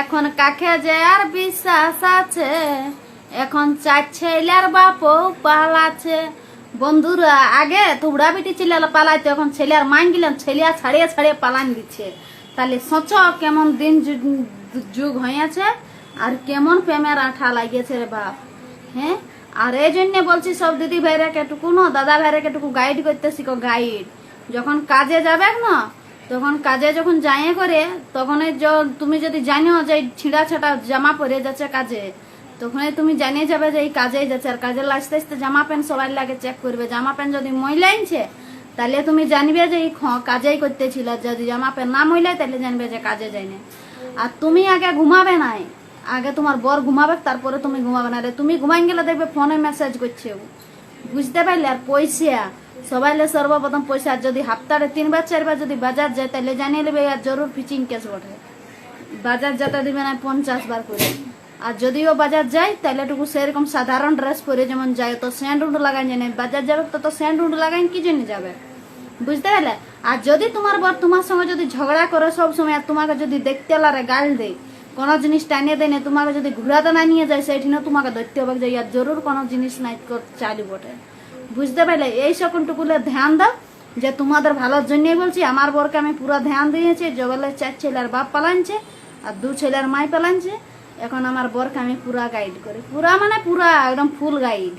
এখন কাকে যে আর বিশ্বাস আছে, এখন চার ছেলের বাপও পালাচ্ছে। বন্ধুরা, আগে তুবড়া বেটি ছেলে পালাইতো, এখন ছেলে আর মাইন গেলেন ছেলে ছাড়িয়ে ছাড়িয়ে পালান দিচ্ছে। তাহলে সোচ কেমন দিন যুগ হয়েছে আর কেমন প্রেমের আঠা লাগিয়েছে রে বাপ। হ্যাঁ, আর এই জন্য বলছি সব দিদি ভাইরা কেটুকু না, দাদা ভাইরা কেটুকু গাইড করতে শিখো। গাইড যখন কাজে যাবে না, তখন কাজে যখন যাইয়ে করে, তখন তুমি যদি জানো যে ছিঁড়া ছাটা জামা পরে যাচ্ছে কাজে, তখন তুমি জানিয়ে যাবে যে এই কাজেই যাচ্ছে। আর কাজে আসতে আসতে জামা প্যান্ট সবাই লাগে চেক করবে। জামা প্যান্ট যদি ময়লা আনছে, তাহলে তুমি জানবে যে এই কাজেই করতেছিল। যদি জামা প্যান্ট না ময়লায়, তাহলে জানবে যে কাজে যায়নি। আর তুমি আগে ঘুমাবে নাই, আগে তোমার বর ঘুমাবে, তারপরে তুমি ঘুমাবে না। তুমি ঘুমাই গেলে দেখবে ফোনে মেসেজ করছে, বুঝতে পারলে। আর পয়সা সবাই সর্বপ্রথম পয়সা, যদি হাপ্তারে 3 বার 4 বার যদি বাজার যায়, তাহলে জানিয়ে নেবে আর জরুর পিচিং কেস বটে। বাজার যেতে দিবে না 50 বার করে। আর যদিও বাজার যায়, তাহলে টুকু সেরকম সাধারণ ড্রেস পরে যেমন যায়, তো স্যান্ড উন্ড লাগাই জানে। বাজার যাবে তো স্যান্ড উন্ড লাগাই কি জন্য যাবে, বুঝতে পারলে। আর যদি তোমার বর তোমার সঙ্গে যদি ঝগড়া করে সব সময়, আর তোমাকে যদি দেখতে লারে গাল দেয়, কোনো জিনিস টানিয়ে দেয় না, তোমাকে যদি ঘুরাতে না নিয়ে যায়, সেইখানে তোমাকে ধরতে হবে যে আর জরুর কোনো জিনিস নাই চালু বটে, বুঝতে পারলে। এই সকলটুকুলে ধ্যান দাও, যে তোমাদের ভালোর জন্যই বলছি। আমার বরকে আমি পুরো ধ্যান দিয়েছি। জগলের 4 ছেলের বাপ পালানছে আর 2 ছেলের মাই পালানছে। এখন আমার বরকে আমি পুরা গাইড করি, পুরা মানে পুরা একদম ফুল গাইড।